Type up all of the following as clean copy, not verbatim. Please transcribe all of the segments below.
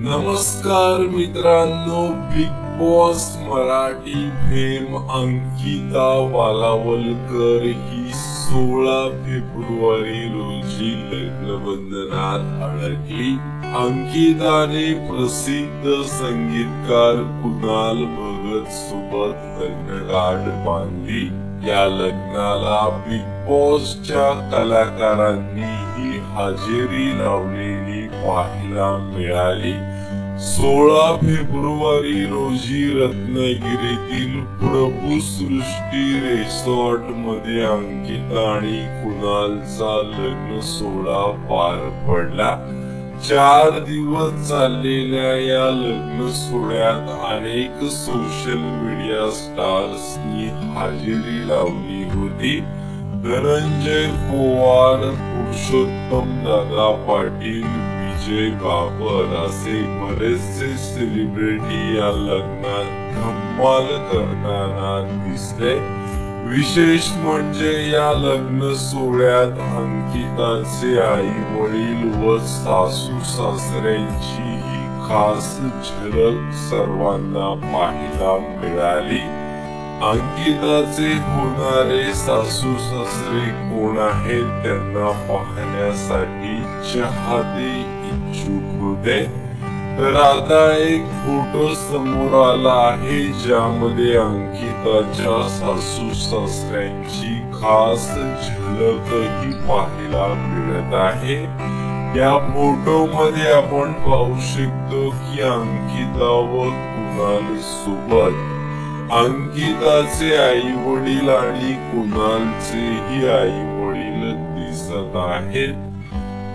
नमस्कार मित्रांनो, Bigg Boss Marathi fame Ankita Walawalkar ही 16 फेब्रुवारी रोजी लग्नबंधनात अडकली। अंकिताने प्रसिद्ध संगीतकार कुणाल भगत सोबत लग्नगाठ बांधली। या लग्नाला बिग बॉसच्या कलाकारांनीही हजेरी लावलेली पाहायला मिळाली। 16 फेब्रुवारी रोजी रत्नागिरीतील प्रभू सृष्टी रिसॉर्ट मध्ये अंकिता आणि कुणालचा लग्न सोहळा पार पडला। 4 दिवस चाललेल्या या लग्न सोहळ्यात अनेक सोशल मीडिया स्टार्सनी हजेरी लावली होती। धनंजय पवार, पुरुषोत्तम दादा पाटील, विजय बाबर असे बरेचसे सेलिब्रिटी या लग्नात धमाल करताना दिसले। विशेष म्हणजे या लग्न सोहळ्यात अंकिताचे आई वडील व सासू सासऱ्यांची ही खास झलक सर्वांना पाहायला मिळाली। अंकिताचे होणारे सासू सासरे कोण आहेत त्यांना पाहण्यासाठी चाहते इच्छुक होते। तर आता एक फोटो समोर आला आहे ज्यामध्ये अंकिताच्या सासू सासऱ्यांची खास झलकही पाहायला मिळत आहे। या फोटो मध्ये आपण पाहू शकतो की अंकिता व कुणाल सोबत अंकिताचे आई वडील आणि कुणालचेही आई वडील दिसत आहेत।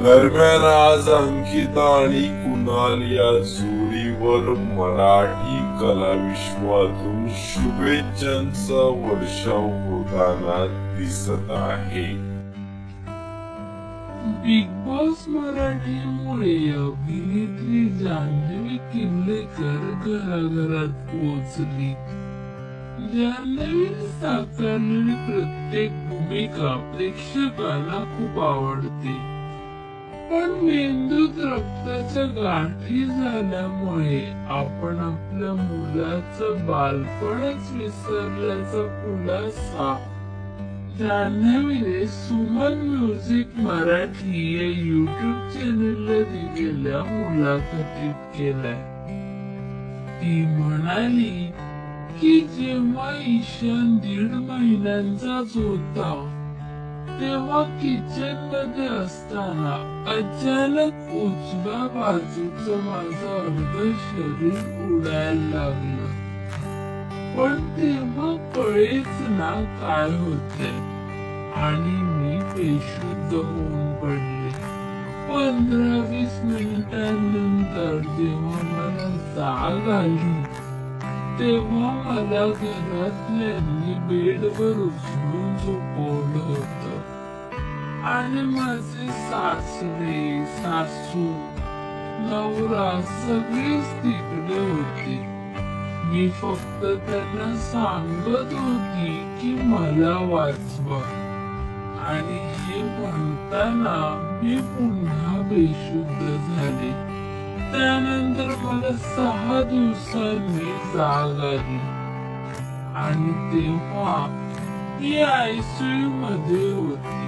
दरम्यान आज अंकिता आणि कुणाल या जोडीवर मराठी कला विश्वातून शुभेच्छांचा वर्षाव होताना दिसत आहे। बिग बॉस मराठीमुळे अभिनेत्री जान्हवी किल्लेकर घराघरात पोहोचली। जान्हवीने साकारलेली प्रत्येक भूमिका प्रेक्षकांना खूप आवडते, पण मेंदूत रक्ताच्या गाठी झाल्यामुळे आपण आपल्या मुलाचं बालपणच विसरल्याचा खुलासा जान्हवीने सुमन म्युझिक मराठी या युट्यूब चॅनलला दिलेल्या मुलाखतीत केलाय। ती म्हणाली की जेव्हा ईशान 1.5 महिन्यांचाच होता तेव्हा किचन मध्ये असताना अचानक उजव्या बाजूचं माझं अर्ध शरीर उडायला लागलं, पण तेव्हा कळेच ना काय होते आणि मी बेशुद्ध होऊन पडले। 15-20 मिनिटांनंतर जेव्हा मला जाग आली तेव्हा मला घरातल्यांनी बेडवर उचलून झोपवलं होतं आणि माझे सासरे सासू नवरा सगळेच तिकडे होते। मी फक्त त्यांना सांगत होती की मला वाचवा आणि हे म्हणताना मी पुन्हा बेशुद्ध झाले। त्यानंतर मला 6 दिवसांनी जाग आली आणि तेव्हा मी आयसीयू मध्ये होती।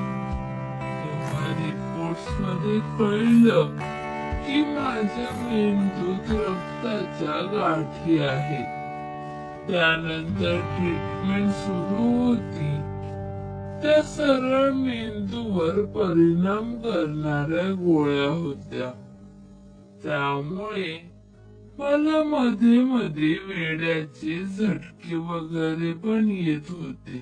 तेव्हा रिपोर्ट्स मध्ये कळलं की माझ्या मेंदूत रक्ताच्या गाठी आहेत। त्यानंतर ट्रीटमेंट सुरू होती। त्या सरळ मेंदूवर परिणाम करणाऱ्या गोळ्या होत्या। त्यामुळे मला मध्ये मध्ये वेड्याचे झटके वगैरे पण येत होते।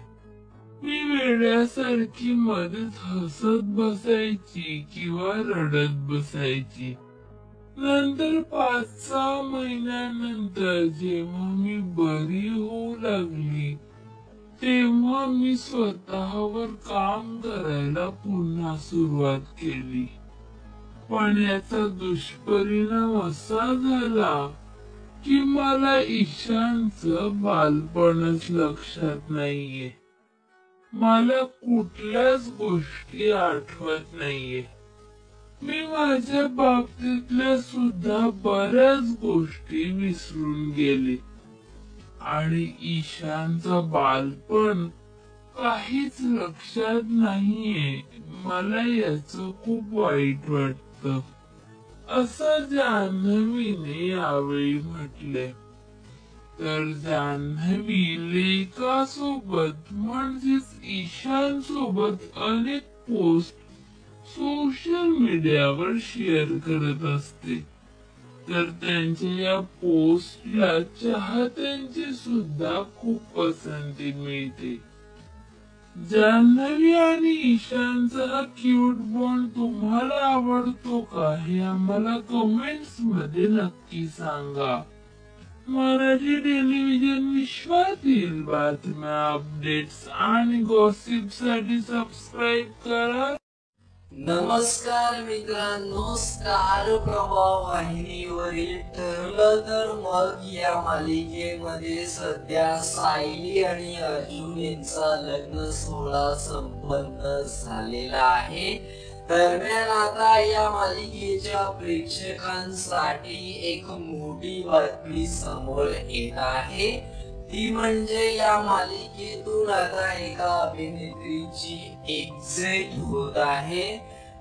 मी वेड्यासारखी मध्येच हसत बसायची किंवा रडत बसायची। नंतर 5-6 महिन्यानंतर जेव्हा मी बरी होऊ लागली तेव्हा मी स्वतःवर काम करायला पुन्हा सुरुवात केली। पण याचा दुष्परिणाम असा झाला की मला ईशानचं बालपणच लक्षात नाहीये। मला कुठल्याच गोष्टी आठवत नाहीये। मी माझ्या बाबतीतल्या सुद्धा बऱ्याच गोष्टी विसरून गेले आणि ईशानचं बालपण काहीच लक्षात नाहीये. मला याचं खूप वाईट वाटतं, असं जान्हवीने यावेळी म्हटले. तर जान्हवी लेकासोबत म्हणजेच ईशान सोबत अनेक पोस्ट सोशल मीडियावर शेअर करत असते. तर त्यांच्या या पोस्टला चाहत्यांची सुद्धा खूप पसंती मिळते. जान्हवी आणि ईशानचा हा क्यूट बॉन्ड तुम्हाला आवडतो का हे आम्हाला कमेंट्स मध्ये नक्की सांगा. मराठी टेलिव्हिजन विश्वातील बातम्या, अपडेट्स आणि गॉसिप साठी सबस्क्राईब करा. नमस्कार मित्रांनो, स्टार प्रवाह वाहिनीवरील ठरलं तर मग या मालिकेमध्ये सध्या सायली आणि अर्जुन यांचा लग्न सोहळा संपन्न झालेला आहे. दरम्यान आता या मालिकेच्या प्रेक्षकांसाठी एक मोठी बातमी समोर येत आहे. ती म्हणजे या मालिकेतून आता एका अभिनेत्रीची एक्झिट होत आहे.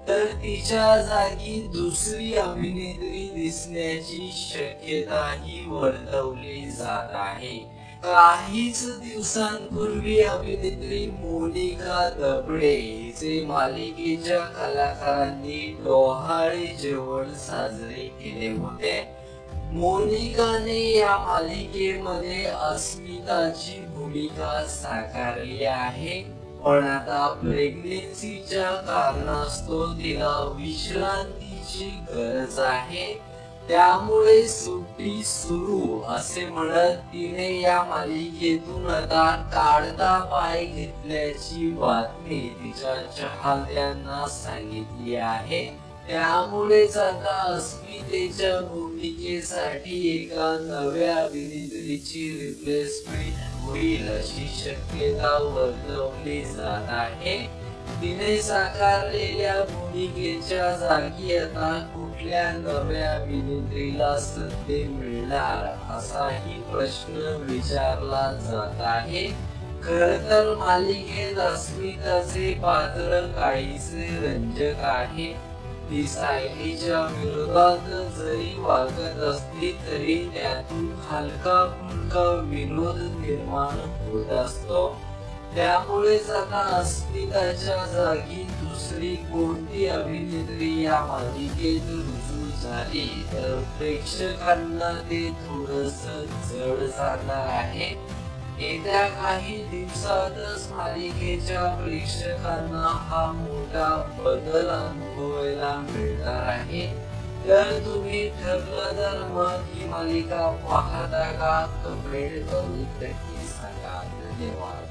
तर तिच्या जागी दुसरी अभिनेत्री दिसण्याची शक्यताही वर्तवली जात आहे. काहीच दिवसांपूर्वी अभिनेत्री मोनिका दबडे हिचे मालिकेच्या कलाकारांनी डोहाळे जेवण साजरे केले होते. मोनिकाने या मालिकेमध्ये अस्मिताची भूमिका साकारली आहे, पण आता प्रेग्नेन्सीच्या कारणास्तव तिला विश्रांतीची गरज आहे. त्यामुळे सुट्टी सुरू असे म्हणत तिने या मालिकेतून आता काढता पाय घेतल्याची बातमी तिच्या चाहत्यांना सांगितली आहे. त्यामुळेच आता अस्मितेच्या भूमिकेसाठी एका नव्या अभिनेत्रीची रिप्लेसमेंट होईल अशी शक्यता वर्तवली जात आहे. तिने साकारलेल्या भूमिकेच्या जागी आता कुठल्या नव्या अभिनेत्रीला संधी मिळणार असाही प्रश्न विचारला जात आहे. खरं तर मालिकेत अस्मिताचे पात्र काहीसे रंजक आहे. ती सायलीच्या विरोधात जरी वागत असली तरी त्यातून हलका फुलका विनोद निर्माण होत असतो. त्यामुळेच आता अस्मिताच्या जागी दुसरी कोणती अभिनेत्री या मालिकेत रुजू झाली तर प्रेक्षकांना ते थोडस जड जाणार आहे. येत्या काही दिवसातच मालिकेच्या प्रेक्षकांना हा मोठा बदल अनुभवायला मिळणार आहे. तर तुम्ही ठरलं तर मग ही मालिका पाहता का? कमेंट करून नक्की सांगा. धन्यवाद.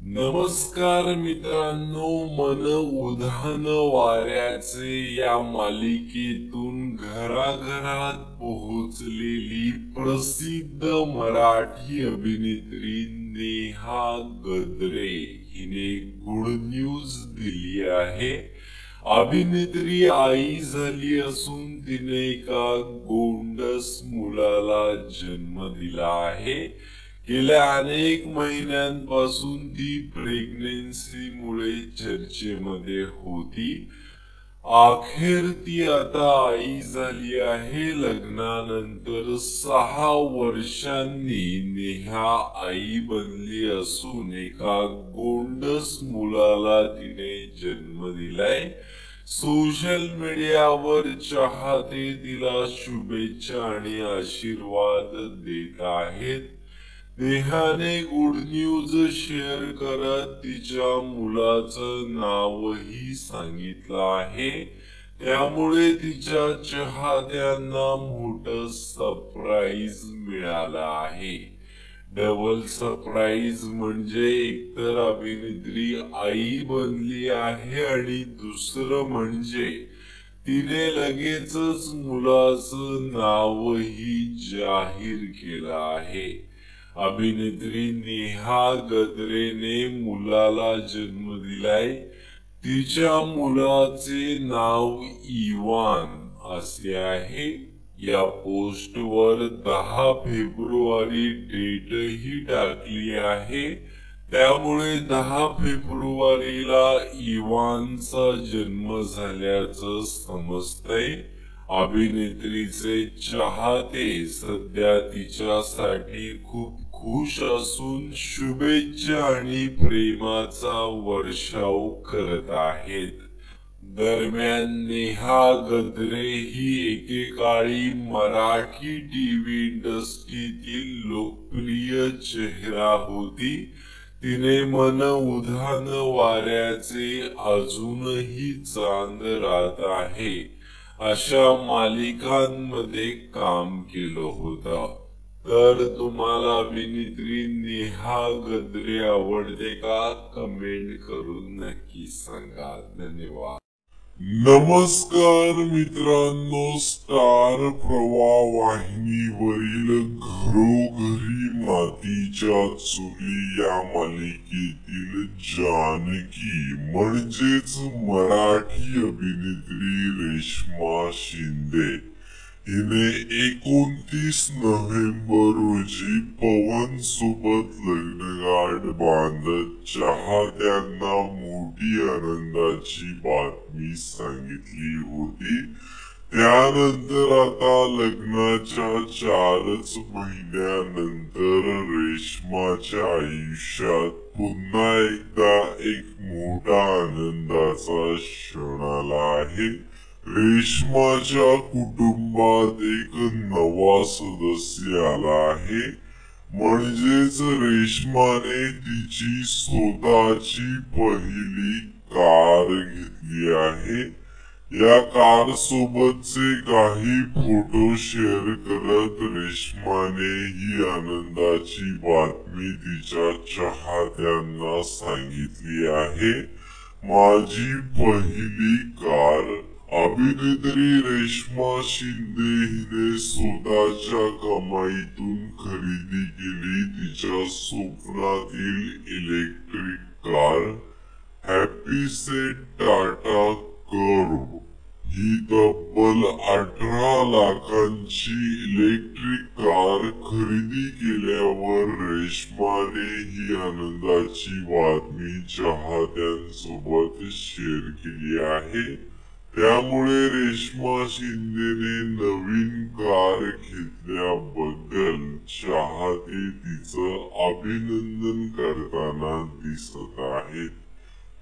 नमस्कार मित्रांनो, मन उधाण वाऱ्याचे या मालिकेतून घराघरात पोहोचलेली प्रसिद्ध मराठी अभिनेत्री नेहा गद्रे हिने गुड न्यूज दिली आहे. अभिनेत्री आई झाली असून तिने एका गोंडस मुलाला जन्म दिला आहे. गेल्या अनेक महिन्यांपासून ती प्रेग्नेन्सीमुळे चर्चेमध्ये होती. अखेर ती आता आई झाली आहे. लग्नानंतर 6 वर्षांनी नेहा आई बनली असून एका गोंडस मुलाला तिने जन्म दिलाय. सोशल मीडियावर चाहते तिला शुभेच्छा आणि आशीर्वाद देत आहेत. नेहाने गुड न्यूज शेअर करत तिच्या मुलाचं नावही सांगितलं आहे. त्यामुळे तिच्या चाहत्यांना मोठं सरप्राईज मिळालं आहे. डबल सरप्राईज म्हणजे एकतर अभिनेत्री आई बनली आहे आणि दुसरं म्हणजे तिने लगेचच मुलाचं नावही जाहीर केलं आहे. अभिनेत्री नेहा गद्रेने मुलाला जन्म दिलाय. तिच्या मुलाचे नाव इवान असे आहे. या पोस्टवर 10 फेब्रुवारी डेटही टाकली आहे. त्यामुळे 10 फेब्रुवारीला इवानचा जन्म झाल्याचं समजतंय. अभिनेत्रीचे चाहते सध्या तिच्यासाठी खूप खुश असून शुभेच्छा आणि प्रेमाचा वर्षाव करत आहेत. दरम्यान नेहा गद्रे ही एकेकाळी मराठी टीव्ही इंडस्ट्रीतील लोकप्रिय चेहरा होती. तिने मन उधाण वाऱ्याचे अजूनही चांद रात आहे अशा मालिकांमध्ये काम केलं होतं. तर तुम्हाला अभिनेत्री नेहा गद्रे आवडते का? कमेंट करून नक्की सांगा. धन्यवाद. नमस्कार मित्रांनो, स्टार प्रवाह वाहिनीवरील घरोघरी मातीच्या चुली या मालिकेतील जानकी म्हणजेच मराठी अभिनेत्री रेश्मा शिंदे हिने 29 नोव्हेंबर रोजी पवन सोबत लग्नगाठ बांधत चाहत्यांना मोठी आनंदाची बातमी सांगितली होती. त्यानंतर आता लग्नाच्या 4च महिन्यानंतर रेश्माच्या आयुष्यात पुन्हा एकदा एक मोठा आनंदाचा क्षण आला आहे. रेश्माच्या कुटुंबात एक नवा सदस्य आला आहे. म्हणजेच रेश्माने तिची स्वतःची पहिली कार घेतली आहे. या कार सोबतचे काही फोटो शेअर करत रेश्माने ही आनंदाची बातमी तिच्या चाहत्यांना सांगितली आहे. माझी पहिली कार. अभिनेत्री रेश्मा शिंदे हिने स्वतःच्या कमाईतून खरेदी केली तिच्या स्वप्नातील electric car happy set Tata Curvv. ही तब्बल 18 लाखांची इलेक्ट्रिक कार खरेदी केल्यावर रेश्माने ही आनंदाची बातमी चाहत्यांसोबत शेअर केली आहे. त्यामुळे रेश्मा शिंदेने नवीन कार घेतल्याबद्दल चाहते तिचं अभिनंदन करताना दिसत आहेत.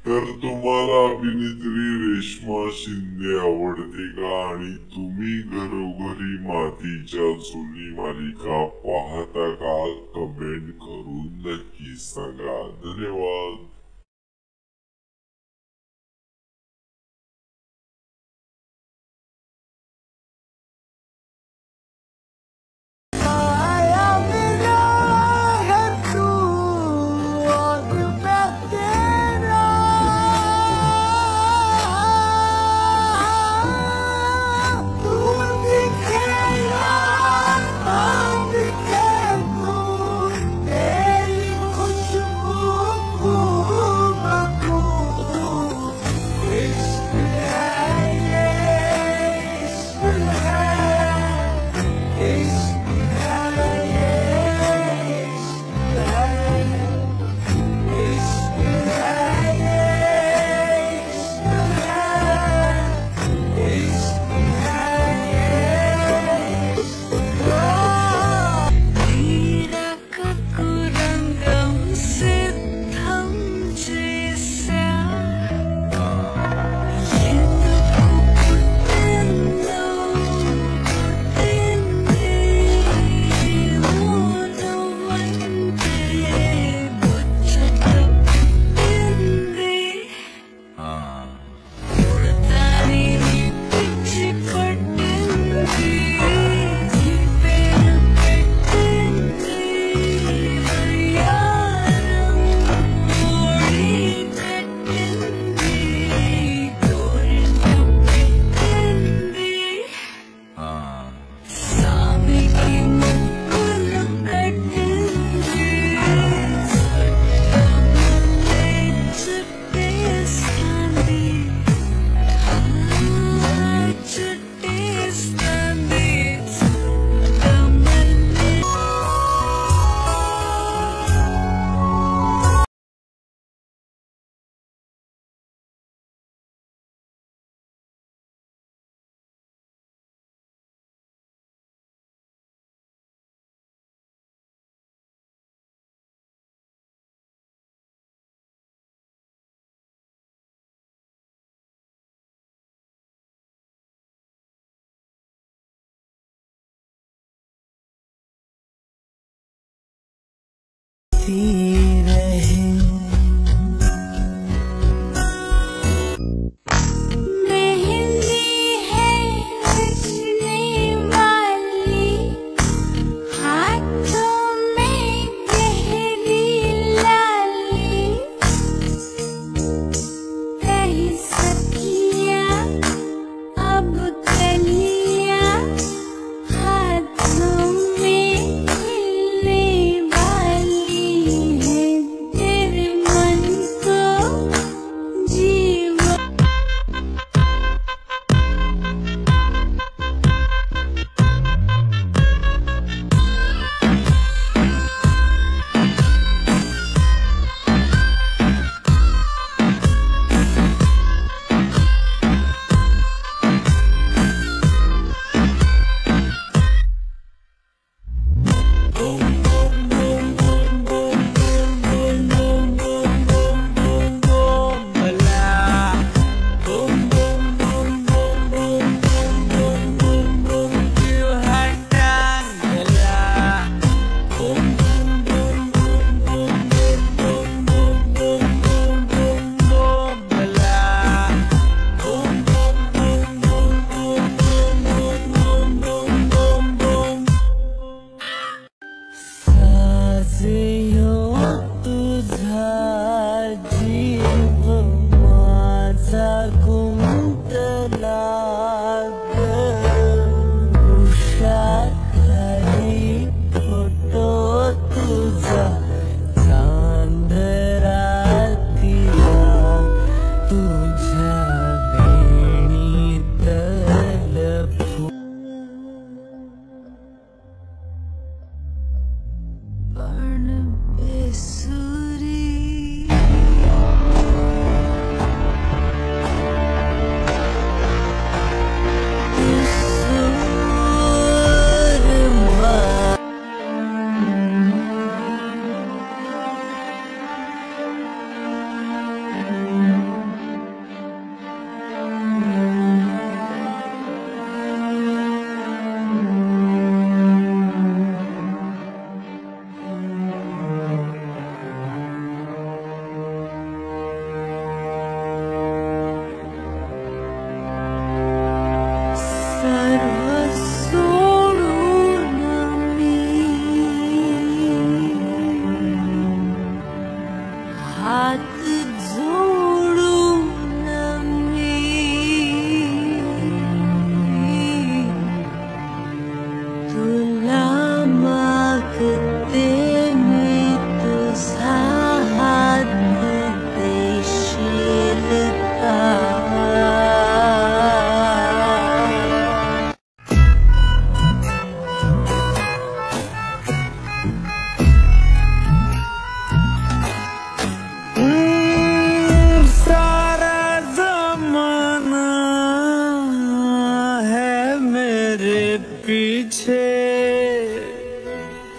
तर तुम्हाला अभिनेत्री रेश्मा शिंदे आवडते का? आणि तुम्ही घरोघरी मातीच्या चुली मालिका पाहता का? कमेंट करून नक्की सांगा. धन्यवाद. Oh करती रहे।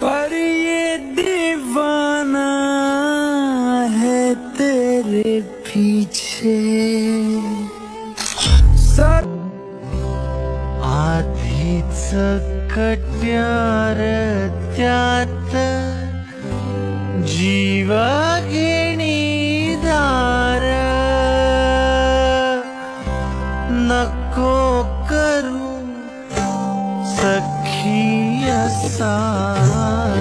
पर ये दीवाना है तेरे पीछे। सर आधीच कट्यार त्यात जीव घेणी दार नको करू सखी असा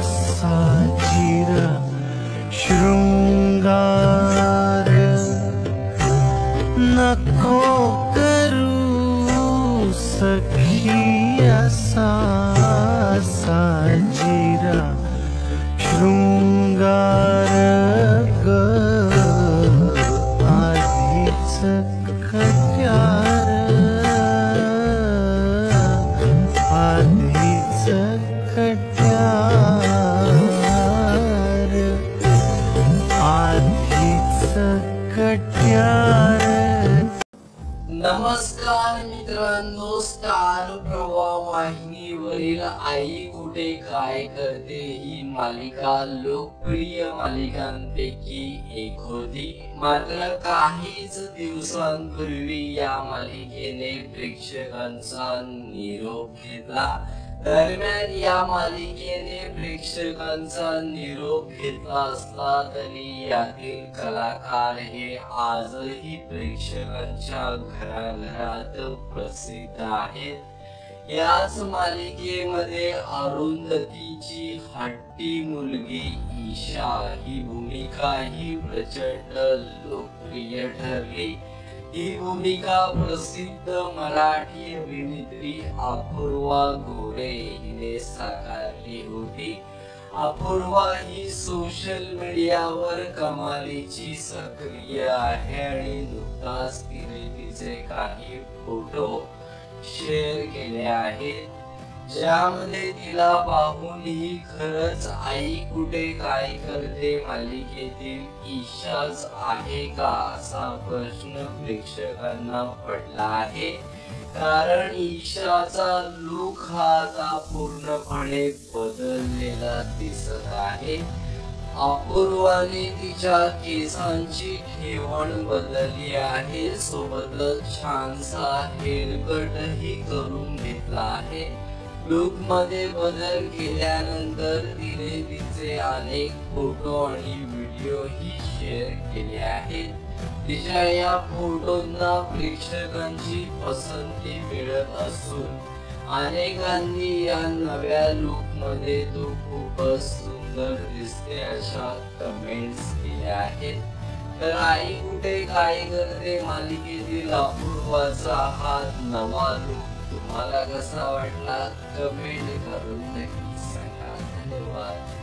साजीर शृंगार नको करू सखी असा साजीर शृंगार ग आधीच कट्यार आधीच कट्यार आधीच कट्यार। नमस्कार मित्रांनो, स्टार प्रवाह वाहिनीवरील आई कुठे काय करते ही मालिका लोकप्रिय मालिकांपैकी एक होती। मात्र काहीच दिवसांपूर्वी या मालिकेने प्रेक्षकांचा निरोप घेतला। दरम्यान या मालिकेने प्रेक्षकांचा निरोप घेतला असला तरी यातील कलाकार हे आजही प्रेक्षकांच्या घराघरात प्रसिद्ध आहेत. याच मालिकेमध्ये अरुंधतीची हट्टी मुलगी ईशा ही भूमिका ही प्रचंड लोकप्रिय ठरली. ही भूमिका प्रसिद्ध मराठी अभिनेत्री अपूर्वा गोरे हिने साकारली होती. अपूर्वा ही सोशल मीडियावर कमालीची सक्रिय आहे आणि नुकताच तिने तिचे काही फोटो शेअर केले आहेत, ज्यामध्ये तिला पाहून ही खरंच आई कुठे काय करते मालिकेतील ईशाच आहे का असा प्रश्न प्रेक्षकांना पडला आहे. कारण ईशाचा लुक हा आता पूर्णपणे बदललेला दिसत आहे. अपूर्वाने तिच्या केसांची ठेवण बदलली आहे, सोबतच छानसा हेअरकटही करून घेतला आहे. लुक मध्ये बदल केल्यानंतर तिने तिचे अनेक फोटो आणि व्हिडिओ ही शेअर केले आहेत. तिच्या या फोटोंना प्रेक्षकांची पसंती मिळत असून अनेकांनी या नव्या लुक मध्ये तू खूपच सुंदर दिसते अशा कमेंट्स केल्या आहेत. तर आई कुठे काय करते मालिकेतील अपूर्वाचा हा नवा लुक तुम्हाला कसा वाटला कमेंट करून नक्की सांगा. धन्यवाद.